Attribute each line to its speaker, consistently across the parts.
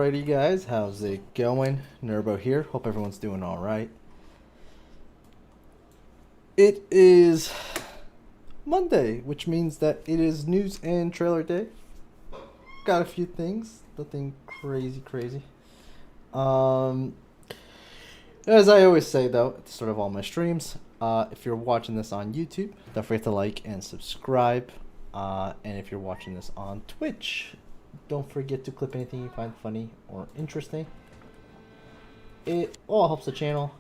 Speaker 1: Alrighty guys, how's it going? Nurbo here. Hope everyone's doing alright. It is Monday, which means that it is news and trailer day. Got a few things, nothing crazy. As I always say though, at the start of all my streams, if you're watching this on YouTube, don't forget to like and subscribe. And if you're watching this on Twitch, don't forget to clip anything you find funny or interesting. It all helps the channel,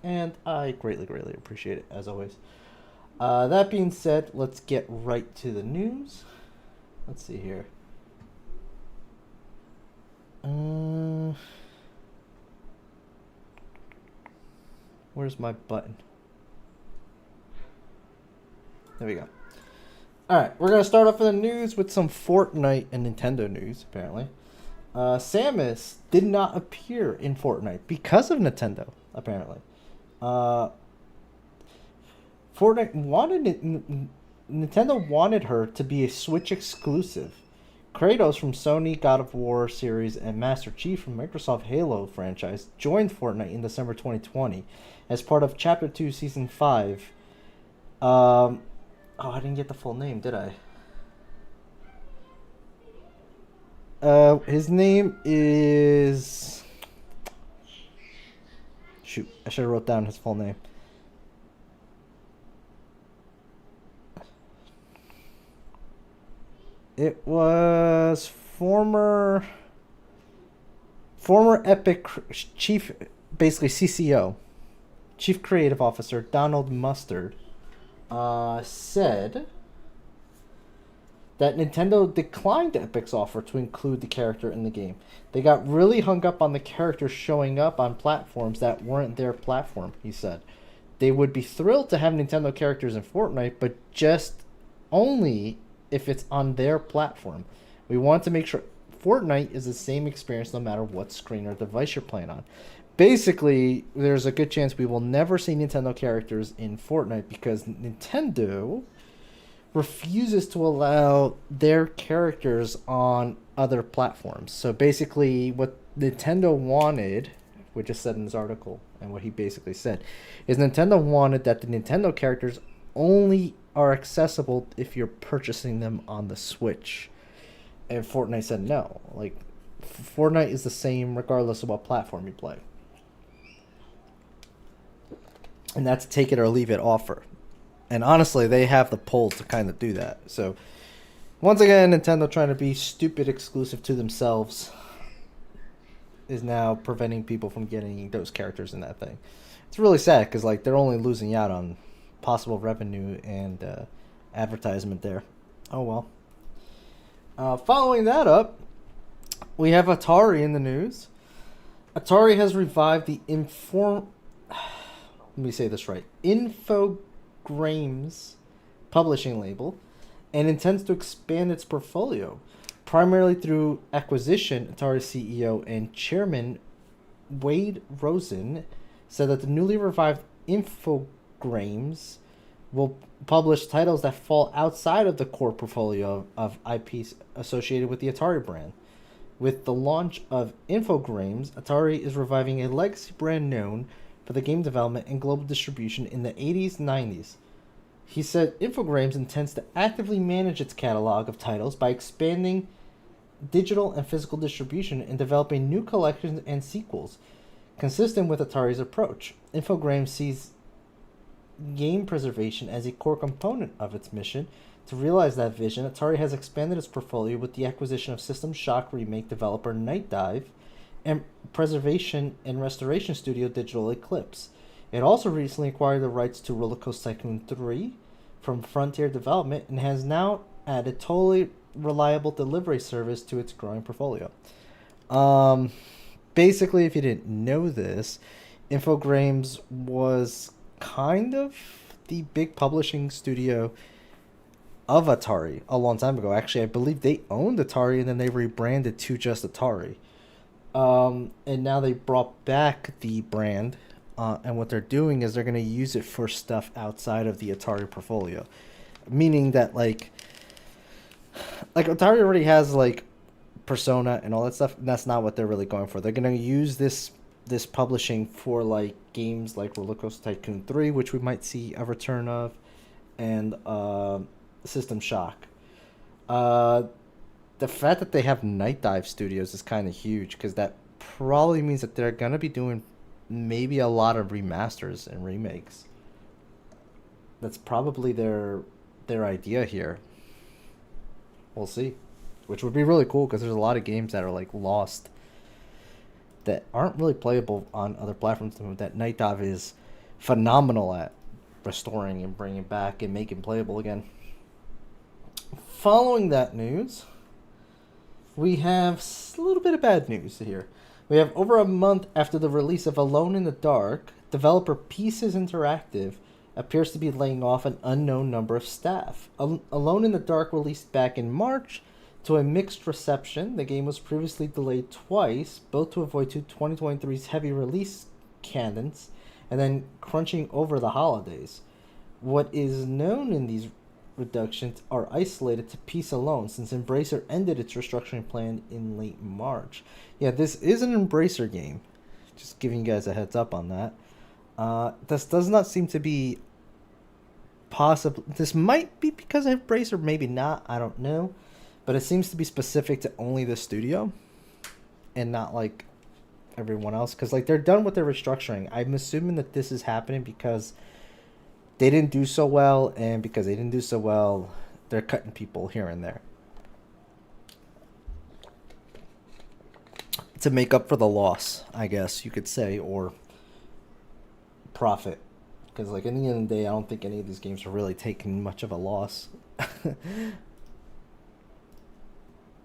Speaker 1: and I greatly appreciate it, as always. That being said, let's get right to the news. Let's see here. Where's my button? There we go. Alright, we're going to start off in the news with some Fortnite and Nintendo news, apparently. Samus did not appear in Fortnite because of Nintendo, apparently. Nintendo wanted her to be a Switch exclusive. Kratos from Sony God of War series and Master Chief from Microsoft Halo franchise joined Fortnite in December 2020 as part of Chapter 2 Season 5. Oh, I didn't get the full name, did I? His name is... Shoot, I should have wrote down his full name. It was former Epic Chief, basically CCO, Chief Creative Officer Donald Mustard. Said that Nintendo declined Epic's offer to include the character in the game. They got really hung up on the character showing up on platforms that weren't their platform, he said. They would be thrilled to have Nintendo characters in Fortnite, but just only if it's on their platform. We want to make sure Fortnite is the same experience no matter what screen or device you're playing on. Basically, there's a good chance we will never see Nintendo characters in Fortnite because Nintendo refuses to allow their characters on other platforms. So basically, what Nintendo wanted, which is said in this article, and what he basically said, is Nintendo wanted that the Nintendo characters only are accessible if you're purchasing them on the Switch. And Fortnite said no. Like, Fortnite is the same regardless of what platform you play. And that's take it or leave it offer. And honestly, they have the pull to kind of do that. So, once again, Nintendo trying to be stupid exclusive to themselves is now preventing people from getting those characters in that thing. It's really sad because like they're only losing out on possible revenue and advertisement there. Oh well. Following that up, we have Atari in the news. Atari has revived the let me say this right, Infogrames publishing label, and intends to expand its portfolio, primarily through acquisition. Atari CEO and chairman Wade Rosen said that the newly revived Infogrames will publish titles that fall outside of the core portfolio of IPs associated with the Atari brand. With the launch of Infogrames, Atari is reviving a legacy brand known for the game development and global distribution in the 80s and 90s. He said Infogrames intends to actively manage its catalog of titles by expanding digital and physical distribution and developing new collections and sequels, consistent with Atari's approach. Infogrames sees game preservation as a core component of its mission. To realize that vision, Atari has expanded its portfolio with the acquisition of System Shock remake developer Night Dive and preservation and restoration studio Digital Eclipse. It also recently acquired the rights to Roller Coaster Tycoon 3 from Frontier Development and has now added totally reliable delivery service to its growing portfolio. Basically, if you didn't know this, Infogrames was kind of the big publishing studio of Atari a long time ago. Actually, I believe they owned Atari and then they rebranded to just Atari. And now they brought back the brand, and what they're doing is they're going to use it for stuff outside of the Atari portfolio. Meaning that, like Atari already has, like, Persona and all that stuff. That's not what they're really going for. They're going to use this publishing for like games like Roller Coaster Tycoon 3, which we might see a return of, and System Shock. The fact that they have Night Dive Studios is kind of huge, because that probably means that they're going to be doing maybe a lot of remasters and remakes. That's probably their idea here. We'll see. Which would be really cool, because there's a lot of games that are like lost that aren't really playable on other platforms that Night Dive is phenomenal at restoring and bringing back and making playable again. Following that news, we have a little bit of bad news here. We have over a month after the release of Alone in the Dark, developer Pieces Interactive appears to be laying off an unknown number of staff. Alone in the Dark released back in March to a mixed reception. The game was previously delayed twice, both to avoid 2023's heavy release cadence and then crunching over the holidays. What is known in these reductions are isolated to Peace alone, since Embracer ended its restructuring plan in late March. Yeah, this is an Embracer game. Just giving you guys a heads up on that. This does not seem to be possible. This might be because of Embracer, maybe not. I don't know. But it seems to be specific to only the studio and not like everyone else. Because like they're done with their restructuring. I'm assuming that this is happening because they didn't do so well, and because they didn't do so well, they're cutting people here and there to make up for the loss, I guess you could say, or profit. Because like in the end of the day, I don't think any of these games are really taking much of a loss.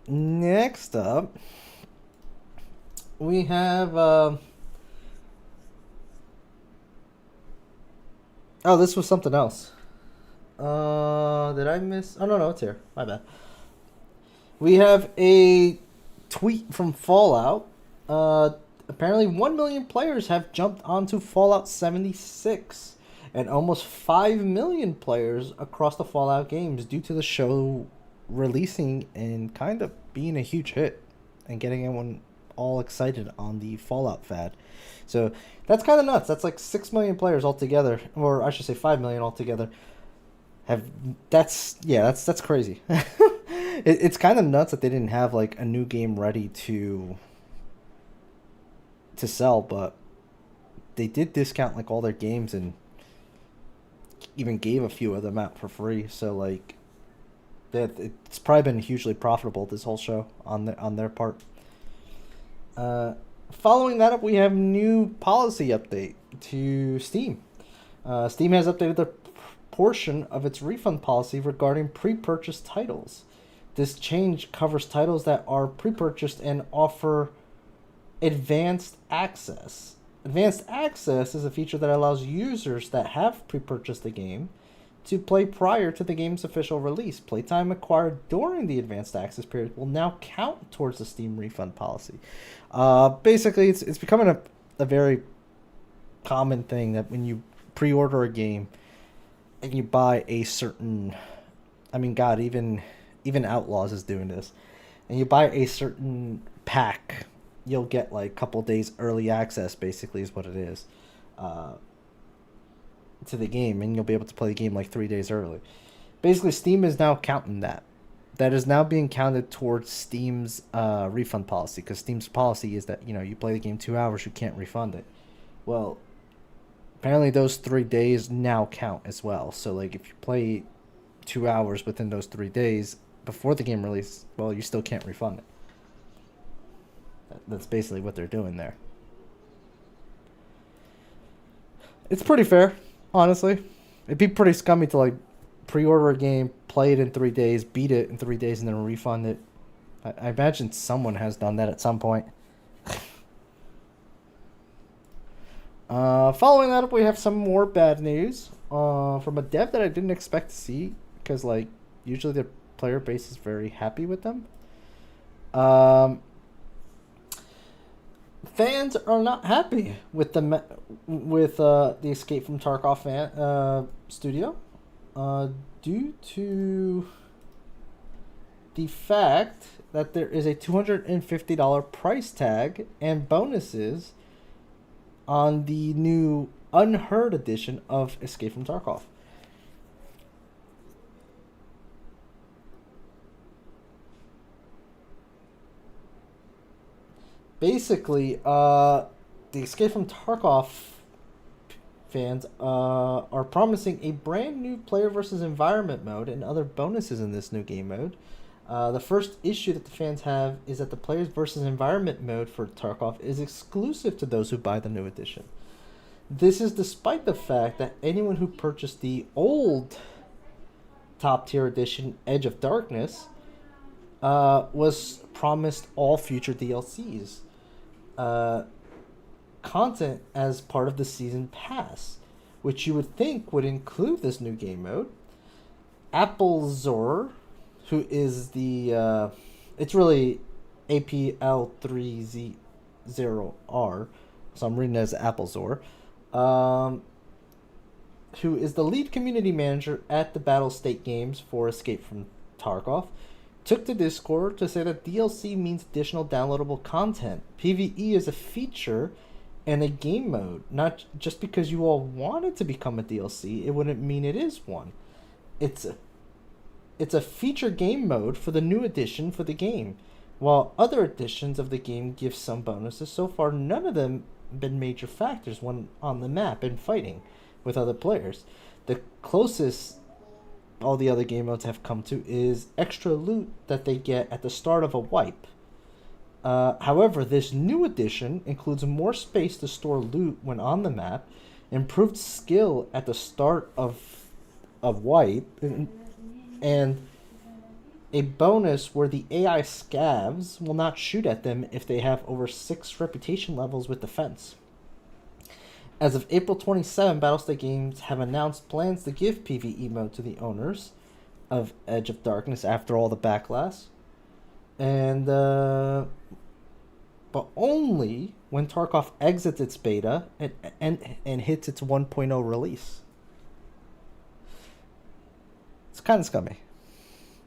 Speaker 1: Next up, we have oh, this was something else. Did I miss? Oh, no, it's here. My bad. We have a tweet from Fallout. Apparently 1 million players have jumped onto Fallout 76. And almost 5 million players across the Fallout games due to the show releasing and kind of being a huge hit and getting everyone all excited on the Fallout fad. So that's kind of nuts. That's like 6 million players altogether, or I should say 5 million altogether. That's crazy. It's kind of nuts that they didn't have like a new game ready to sell, but they did discount like all their games and even gave a few of them out for free. So like it's probably been hugely profitable, this whole show on their part. Following that up, we have new policy update to Steam. Steam has updated the portion of its refund policy regarding pre-purchased titles. This change covers titles that are pre-purchased and offer advanced access. Advanced access is a feature that allows users that have pre-purchased the game to play prior to the game's official release. Playtime acquired during the advanced access period will now count towards the Steam refund policy. Basically, it's becoming a very common thing that when you pre-order a game and you buy a certain, I mean, God, even Outlaws is doing this, and you buy a certain pack, you'll get like a couple days early access, basically is what it is, to the game, and you'll be able to play the game like 3 days early. Basically, Steam is now counting that. That is now being counted towards Steam's refund policy, because Steam's policy is that, you know, you play the game 2 hours, you can't refund it. Well, apparently those 3 days now count as well. So like if you play 2 hours within those 3 days before the game release, well, you still can't refund it. That's basically what they're doing there. It's pretty fair, honestly. It'd be pretty scummy to like pre-order a game, play it in 3 days, beat it in 3 days, and then refund it. I imagine someone has done that at some point. Following that up, we have some more bad news from a dev that I didn't expect to see, because like usually their player base is very happy with them. Fans are not happy with the Escape from Tarkov studio due to the fact that there is a $250 price tag and bonuses on the new Unheard edition of Escape from Tarkov. Basically, the Escape from Tarkov fans are promising a brand new player versus environment mode and other bonuses in this new game mode. The first issue that the fans have is that the players versus environment mode for Tarkov is exclusive to those who buy the new edition. This is despite the fact that anyone who purchased the old top tier edition, Edge of Darkness, was promised all future DLCs. Content as part of the season pass, which you would think would include this new game mode. Applezor, who is the it's really APL30R, so I'm reading it as Applezor, who is the lead community manager at the Battle State Games for Escape from Tarkov, took to Discord to say that DLC means additional downloadable content. PvE is a feature and a game mode. Not just because you all want it to become a DLC, it wouldn't mean it is one. It's a feature game mode for the new edition for the game. While other editions of the game give some bonuses, so far none of them been major factors when on the map and fighting with other players. The closest all the other game modes have come to is extra loot that they get at the start of a wipe. However, this new edition includes more space to store loot when on the map, improved skill at the start of wipe, and a bonus where the AI scavs will not shoot at them if they have over 6 reputation levels with defense. As of April 27, Battlestate Games have announced plans to give PvE mode to the owners of Edge of Darkness after all the backlash. And but only when Tarkov exits its beta and hits its 1.0 release. It's kind of scummy.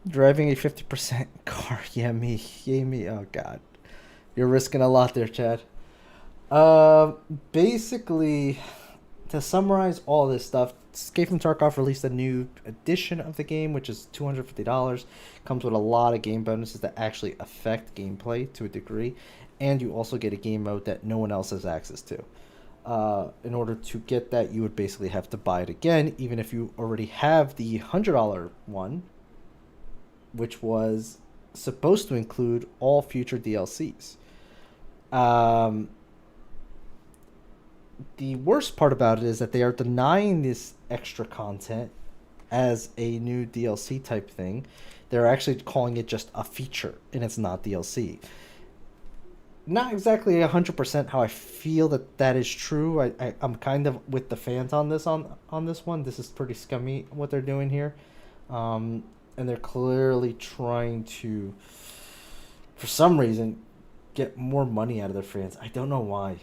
Speaker 1: Driving a 50% car. Yeah, me. Oh, God. You're risking a lot there, Chad. Basically, to summarize all this stuff, Escape from Tarkov released a new edition of the game, which is $250. Comes with a lot of game bonuses that actually affect gameplay to a degree, and you also get a game mode that no one else has access to. In order to get that, you would basically have to buy it again, even if you already have the $100 one, which was supposed to include all future DLCs. The worst part about it is that they are denying this extra content as a new DLC type thing. They're actually calling it just a feature, and it's not DLC. Not exactly 100% how I feel that is true. I'm kind of with the fans on this one. This is pretty scummy what they're doing here. And they're clearly trying to, for some reason, get more money out of their fans. I don't know why.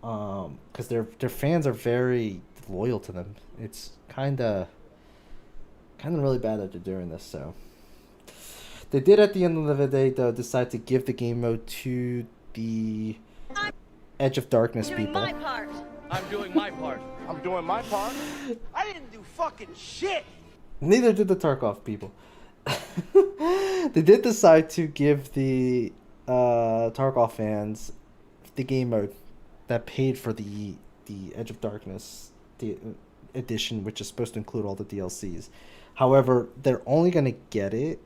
Speaker 1: Because their fans are very loyal to them. It's kind of really bad that they're doing this. So they did at the end of the day though decide to give the game mode to the Edge of Darkness people.
Speaker 2: I'm doing my part. I'm doing my part. I didn't do fucking shit.
Speaker 1: Neither did the Tarkov people. They did decide to give the Tarkov fans the game mode that paid for the Edge of Darkness edition, which is supposed to include all the DLCs. However, they're only going to get it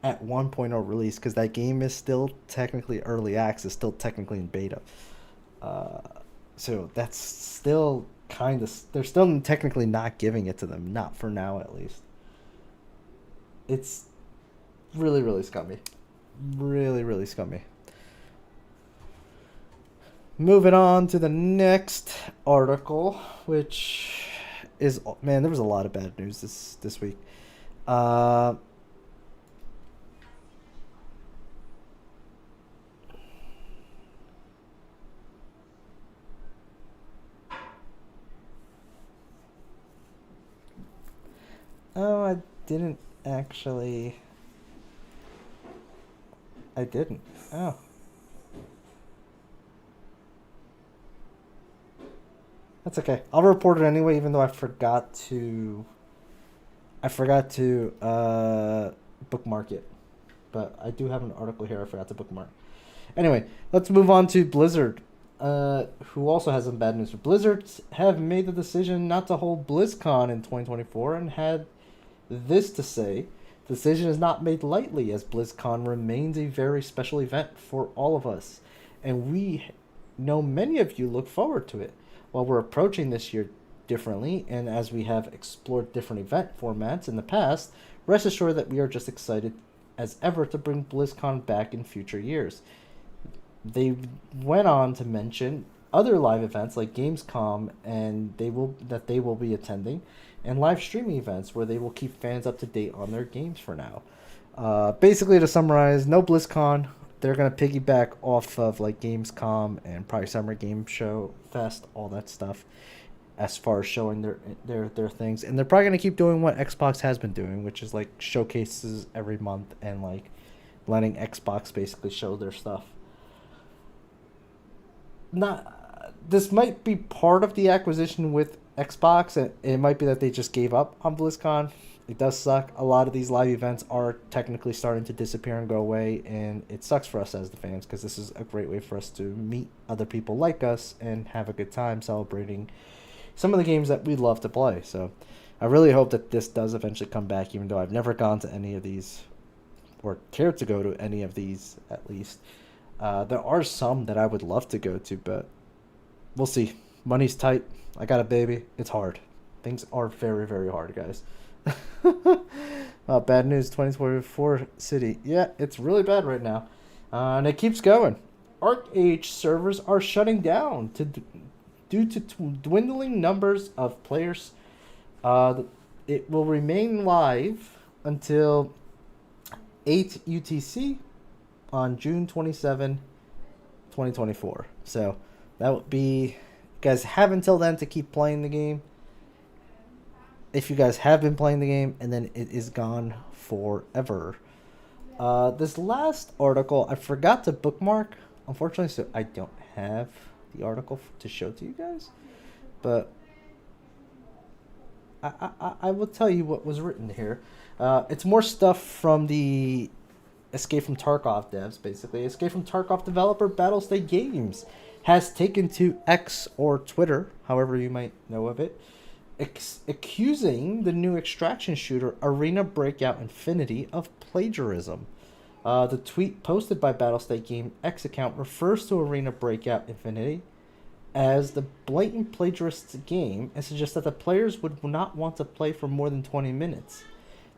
Speaker 1: at 1.0 release because that game is still technically early access, still technically in beta. So that's still kind of... They're still technically not giving it to them, not for now at least. It's really, really scummy. Really, really scummy. Moving on to the next article, which is... Man, there was a lot of bad news this week. Oh, I didn't actually... I didn't. Oh. That's okay. I'll report it anyway, even though I forgot to. Bookmark it, but I do have an article here I forgot to bookmark. Anyway, let's move on to Blizzard, who also has some bad news. Blizzard have made the decision not to hold BlizzCon in 2024 and had this to say: the decision is not made lightly, as BlizzCon remains a very special event for all of us, and we know many of you look forward to it. While we're approaching this year differently, and as we have explored different event formats in the past, rest assured that we are just excited as ever to bring BlizzCon back in future years. They went on to mention other live events like Gamescom, and they will be attending, and live streaming events where they will keep fans up to date on their games for now. Basically, to summarize, no BlizzCon. They're gonna piggyback off of like Gamescom and probably Summer Game Show Fest, all that stuff, as far as showing their things. And they're probably going to keep doing what Xbox has been doing, which is like showcases every month and like letting Xbox basically show their stuff. This might be part of the acquisition with Xbox. It might be that they just gave up on BlizzCon. It does suck. A lot of these live events are technically starting to disappear and go away, and it sucks for us as the fans, because this is a great way for us to meet other people like us and have a good time celebrating some of the games that we love to play. So I really hope that this does eventually come back, even though I've never gone to any of these or cared to go to any of these, at least. There are some that I would love to go to, but we'll see. Money's tight. I got a baby. It's hard. Things are very, very hard, guys. Bad news, 2024 City. Yeah, it's really bad right now. And it keeps going. ArcAge servers are shutting down due to dwindling numbers of players. It will remain live until 8 UTC on June 27, 2024. So that would be, you guys have until then to keep playing the game. If you guys have been playing the game, and then it is gone forever. This last article I forgot to bookmark, unfortunately, so I don't have the article to show to you guys, but I will tell you what was written here. It's more stuff from the Escape from Tarkov devs, basically. Escape from Tarkov developer Battlestate Games has taken to X, or Twitter, however you might know of it, accusing the new extraction shooter Arena Breakout Infinity of plagiarism. The tweet posted by Battlestate Game X account refers to Arena Breakout Infinity as the blatant plagiarist's game, and suggests that the players would not want to play for more than 20 minutes.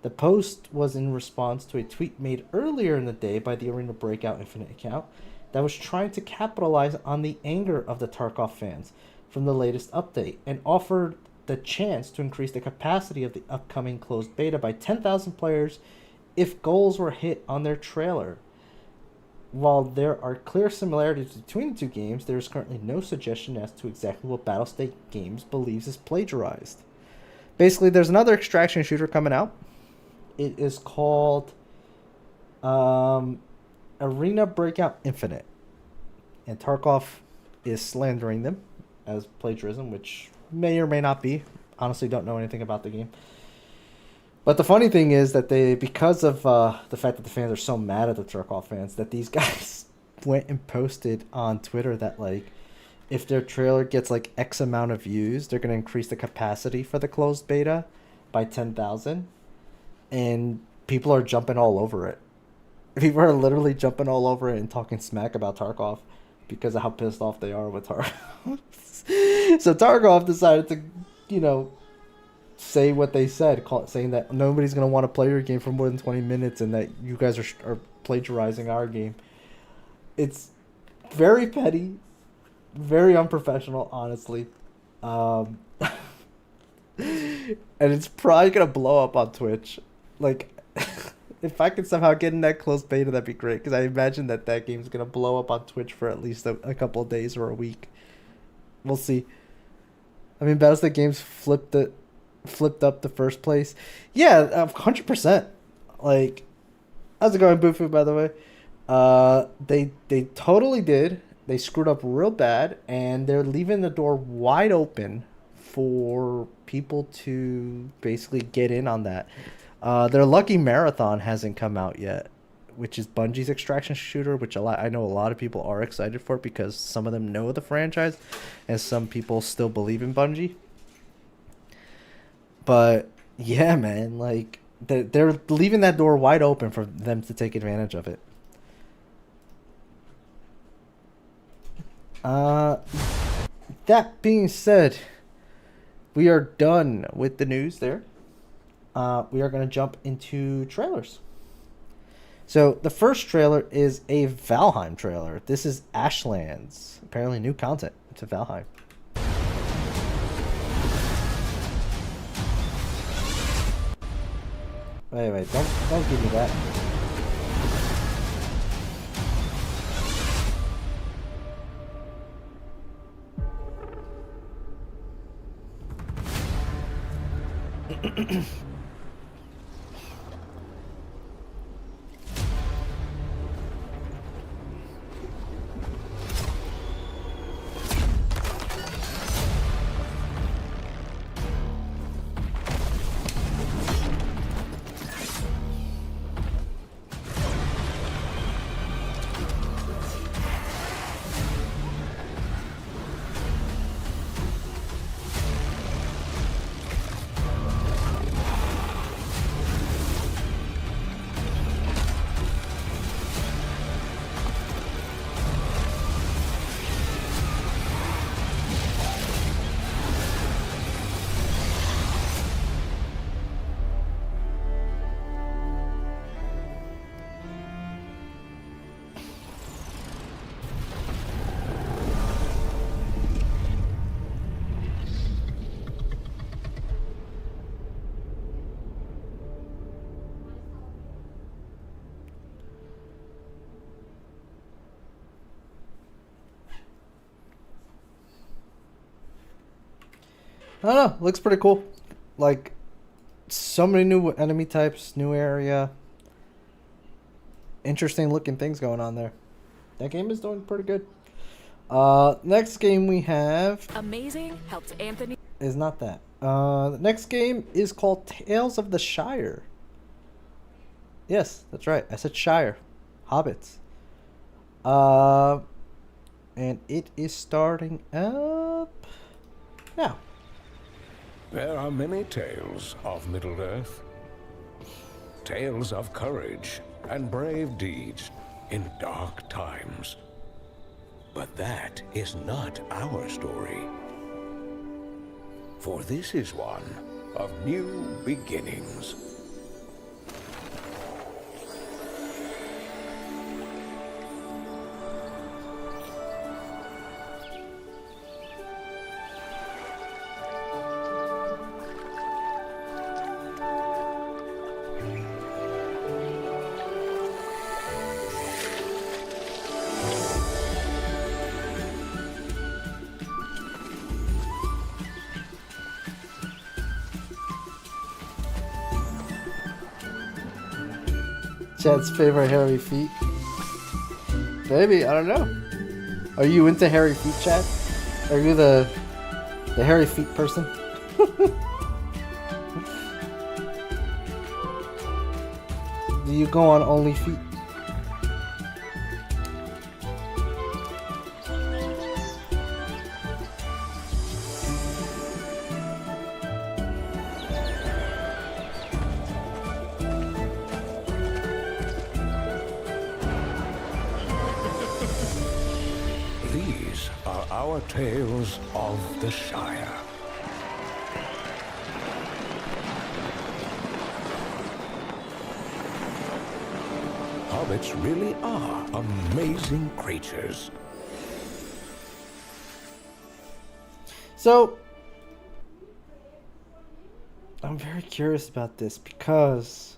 Speaker 1: The post was in response to a tweet made earlier in the day by the Arena Breakout Infinite account that was trying to capitalize on the anger of the Tarkov fans from the latest update, and offered the chance to increase the capacity of the upcoming closed beta by 10,000 players if goals were hit on their trailer. While there are clear similarities between the two games, there is currently no suggestion as to exactly what Battlestate Games believes is plagiarized. Basically, there's another extraction shooter coming out. It is called Arena Breakout Infinite, and Tarkov is slandering them as plagiarism, which may or may not be. Honestly, don't know anything about the game. But the funny thing is that they, because of the fact that the fans are so mad at the Tarkov fans, that these guys went and posted on Twitter that, like, if their trailer gets like X amount of views, they're going to increase the capacity for the closed beta by 10,000. And people are jumping all over it. People are literally jumping all over it and talking smack about Tarkov because of how pissed off they are with Tarkov. So Tarkov decided to, say what they said, saying that nobody's going to want to play your game for more than 20 minutes and that you guys are plagiarizing our game. It's very petty, very unprofessional, honestly. And it's probably going to blow up on Twitch. Like, if I could somehow get in that closed beta, that'd be great, because I imagine that game's going to blow up on Twitch for at least a couple of days or a week. We'll see. I mean, Battlestate Games flipped up the first place. Yeah, 100%. Like, how's it going, Bufu, by the way? They totally did. They screwed up real bad, and they're leaving the door wide open for people to basically get in on that. Their Lucky Marathon hasn't come out yet, which is Bungie's extraction shooter, which I know a lot of people are excited for because some of them know the franchise, and some people still believe in Bungie. But yeah, man, like they're leaving that door wide open for them to take advantage of it. That being said, we are done with the news there. We are going to jump into trailers. So the first trailer is a Valheim trailer. This is Ashlands. Apparently new content to Valheim. Wait, don't give me that. I don't know. Looks pretty cool. Like, so many new enemy types, new area. Interesting looking things going on there. That game is doing pretty good. Next game we have...
Speaker 3: Amazing helped Anthony...
Speaker 1: is not that. The next game is called Tales of the Shire. Yes, that's right. I said Shire. Hobbits. And it is starting up now.
Speaker 4: There are many tales of Middle-earth. Tales of courage and brave deeds in dark times. But that is not our story. For this is one of new beginnings.
Speaker 1: Chad's favorite hairy feet. Maybe, I don't know. Are you into hairy feet, Chad? Are you the hairy feet person? Do you go on Only Feet?
Speaker 4: These are our tales of the Shire. Hobbits really are amazing creatures.
Speaker 1: So, I'm very curious about this because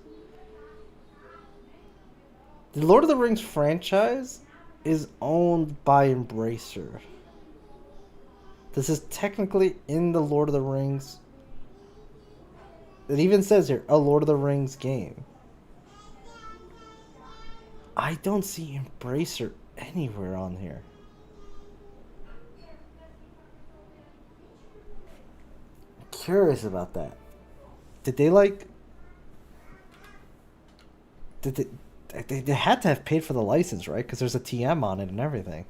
Speaker 1: the Lord of the Rings franchise is owned by Embracer. This is technically in the Lord of the Rings. It even says here, a Lord of the Rings game. I don't see Embracer anywhere on here. Curious about that. Did they like... They had to have paid for the license, right? Because there's a TM on it and everything.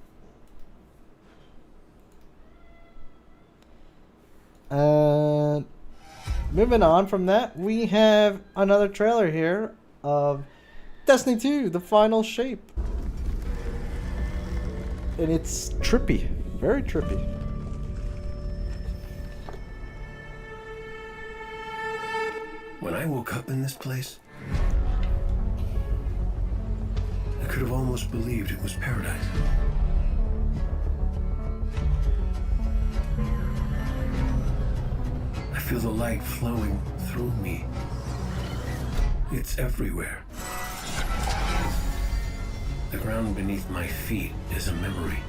Speaker 1: Moving on from that, we have another trailer here of Destiny 2, The Final Shape. And it's trippy. Very trippy.
Speaker 5: When I woke up in this place, I could have almost believed it was paradise. I feel the light flowing through me. It's everywhere. The ground beneath my feet is a memory.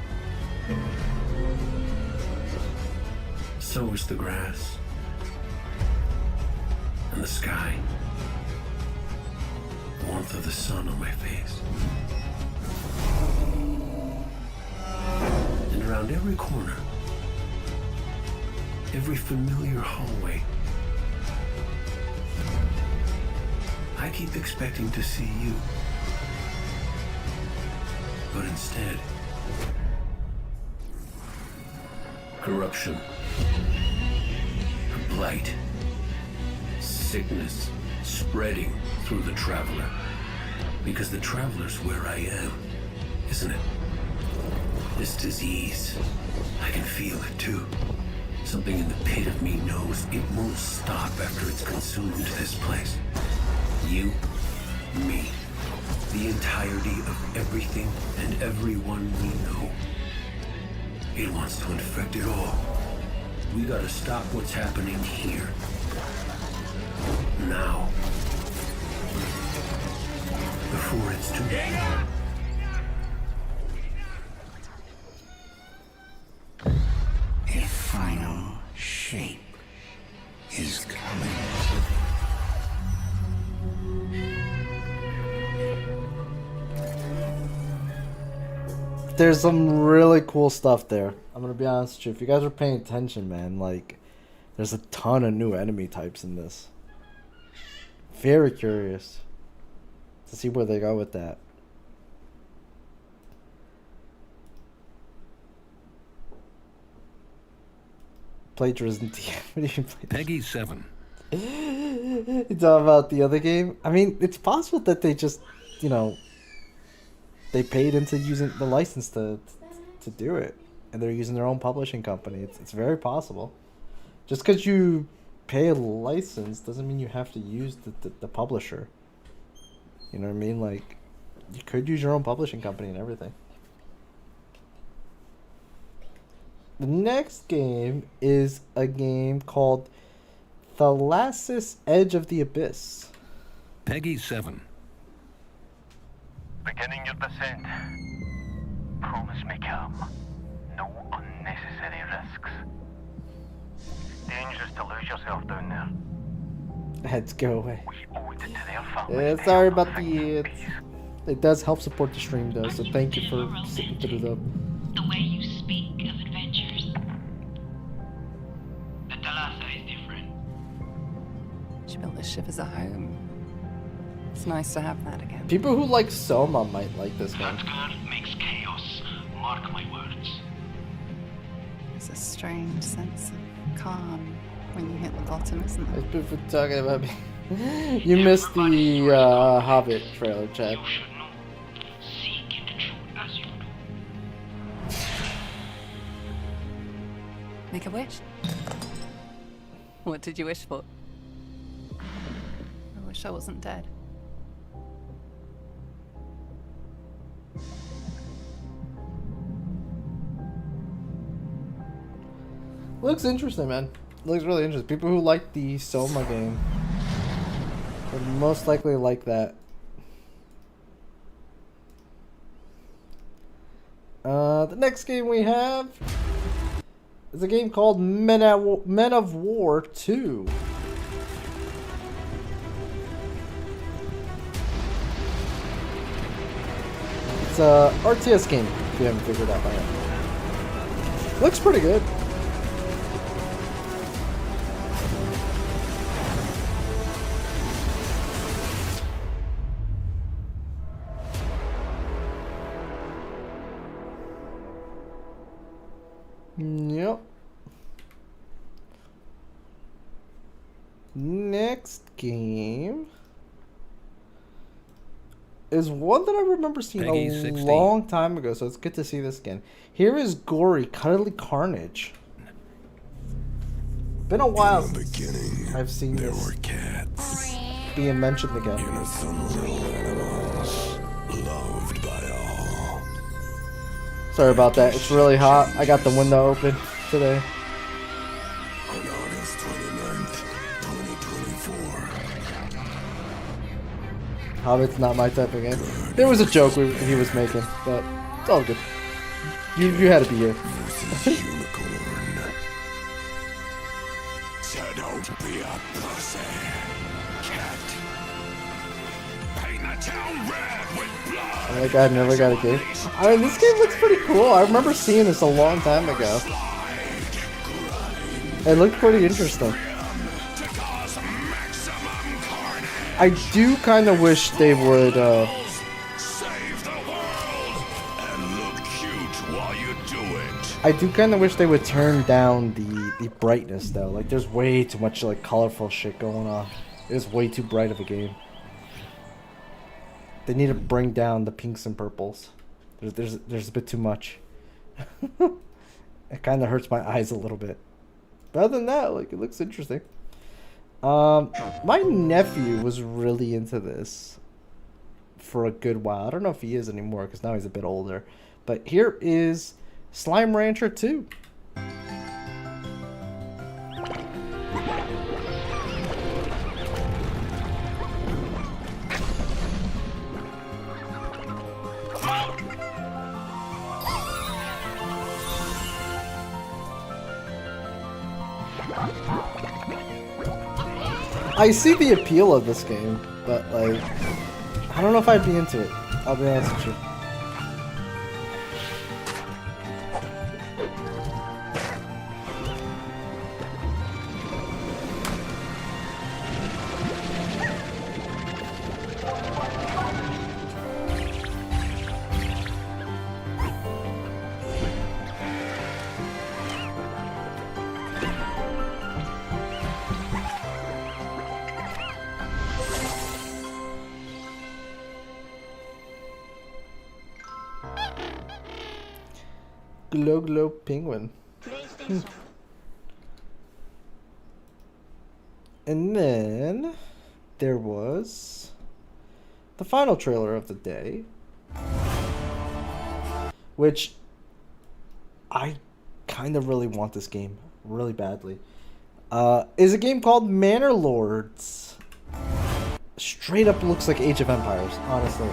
Speaker 5: So is the grass and the sky. The warmth of the sun on my face. And around every corner, every familiar hallway, I keep expecting to see you. But instead, corruption, blight, sickness spreading through the traveler. Because the traveler's where I am, isn't it? This disease, I can feel it too. Something in the pit of me knows it won't stop after it's consumed this place. You, me, the entirety of everything and everyone we know. It wants to infect it all. We gotta stop what's happening here. Now. Before it's too late. A final shape is coming.
Speaker 1: There's some really cool stuff there. I'm gonna be honest with you. If you guys are paying attention, man, like, there's a ton of new enemy types in this. Very curious to see where they go with that. Plagiarism TM.
Speaker 4: Peggy 7.
Speaker 1: You talking about the other game? I mean, it's possible that they just, you know, they paid into using the license to do it, and they're using their own publishing company. It's very possible. Just because you pay a license doesn't mean you have to use the publisher. You know what I mean? Like, you could use your own publishing company and everything. The next game is a game called Thalassic Edge of the Abyss.
Speaker 4: Peggy 7.
Speaker 6: Beginning your descent. Promise me calm. No unnecessary risks. Dangerous to lose yourself down there.
Speaker 1: Let's go away.
Speaker 6: We owe it to their families.
Speaker 1: Yeah, sorry about the... It does help support the stream though, so thank you for sitting through the...
Speaker 7: The way you speak of adventures. The Thalassa is different.
Speaker 8: She built this ship as a home. It's nice to have that again.
Speaker 1: People who like Soma might like this game.
Speaker 6: That girl makes chaos. Mark my words.
Speaker 8: There's a strange sense of calm when you hit the bottom, isn't there?
Speaker 1: There's people talking about me. You missed the Hobbit trailer, Chad.
Speaker 6: You should know. Seek the truth as you do.
Speaker 8: Make a wish. What did you wish for? I wish I wasn't dead.
Speaker 1: Looks interesting, man. Looks really interesting. People who like the Soma game would most likely like that. The next game we have is a game called Men of War 2. It's a RTS game, if you haven't figured out by yet. Looks pretty good. Yep. Next game is one that I remember seeing
Speaker 9: Peggy
Speaker 1: a
Speaker 9: 16.
Speaker 1: long time ago, so it's good to see this again. Here is Gory Cuddly Carnage. Been a while since I've seen this
Speaker 5: cats,
Speaker 1: being mentioned again.
Speaker 5: innocent little animals, loved by all.
Speaker 1: Sorry about that. It's really hot. I got the window open today.
Speaker 5: On August 29th, 2024.
Speaker 1: Hobbit's not my type of game. There was a joke he was making, but it's all good. You had to be here.
Speaker 5: Versus Unicorn. So don't be a pussy, cat. Paint the town red with blood.
Speaker 1: Oh my god, never got a game. I mean, this game looks pretty cool. I remember seeing this a long time ago. It looked pretty interesting. I do kind of wish they would,
Speaker 5: Save the world and look cute while you do it.
Speaker 1: I do kind of wish they would turn down the brightness, though. Like, there's way too much, like, colorful shit going on. It's way too bright of a game. They need to bring down the pinks and purples. There's a bit too much. It kind of hurts my eyes a little bit. But other than that, like, it looks interesting. My nephew was really into this for a good while. I don't know if he is anymore because now he's a bit older. But here is Slime Rancher 2. I see the appeal of this game, but like, I don't know if I'd be into it. I'll be honest with you. Glow Penguin. And then there was the final trailer of the day, which I kind of really want this game really badly. Is a game called Manor Lords. Straight up looks like Age of Empires, honestly.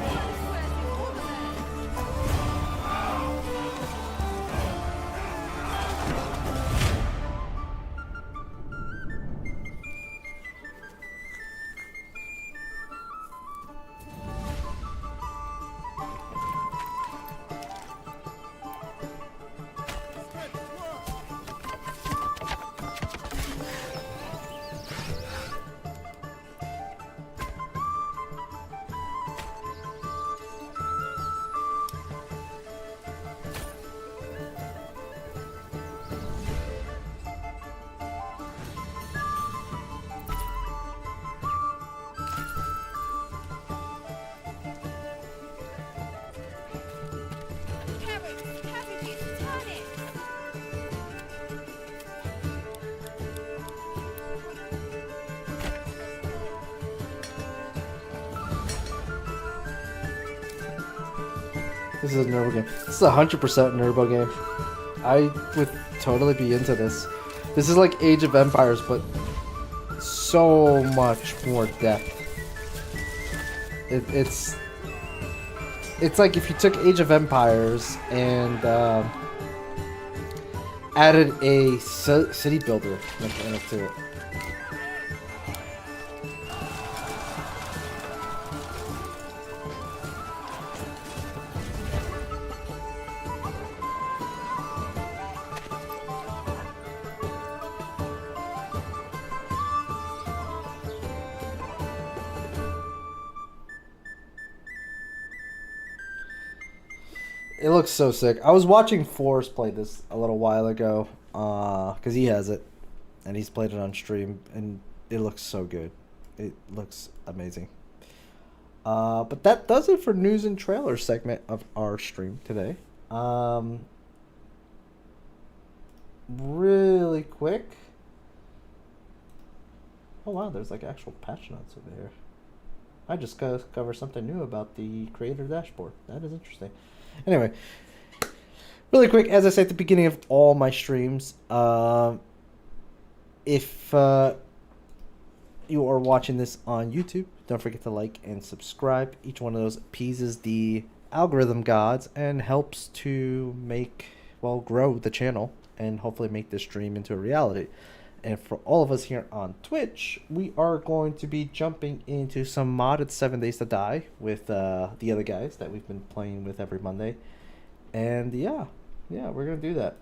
Speaker 1: This is a Nurbo game. This is a 100% Nurbo game. I would totally be into this. This is like Age of Empires, but so much more depth. It's like if you took Age of Empires and added a city builder mechanic to it. It looks so sick. I was watching Forrest play this a little while ago, because he has it, and he's played it on stream, and it looks so good. It looks amazing. But that does it for news and trailer segment of our stream today. Really quick. Oh wow, there's like actual patch notes over here. I just covered something new about the creator dashboard. That is interesting. Anyway, really quick, as I say at the beginning of all my streams, if you are watching this on YouTube, don't forget to like and subscribe. Each one of those appeases the algorithm gods and helps to grow the channel and hopefully make this stream into a reality. And for all of us here on Twitch, we are going to be jumping into some modded 7 Days to Die with the other guys that we've been playing with every Monday. And yeah, we're going to do that.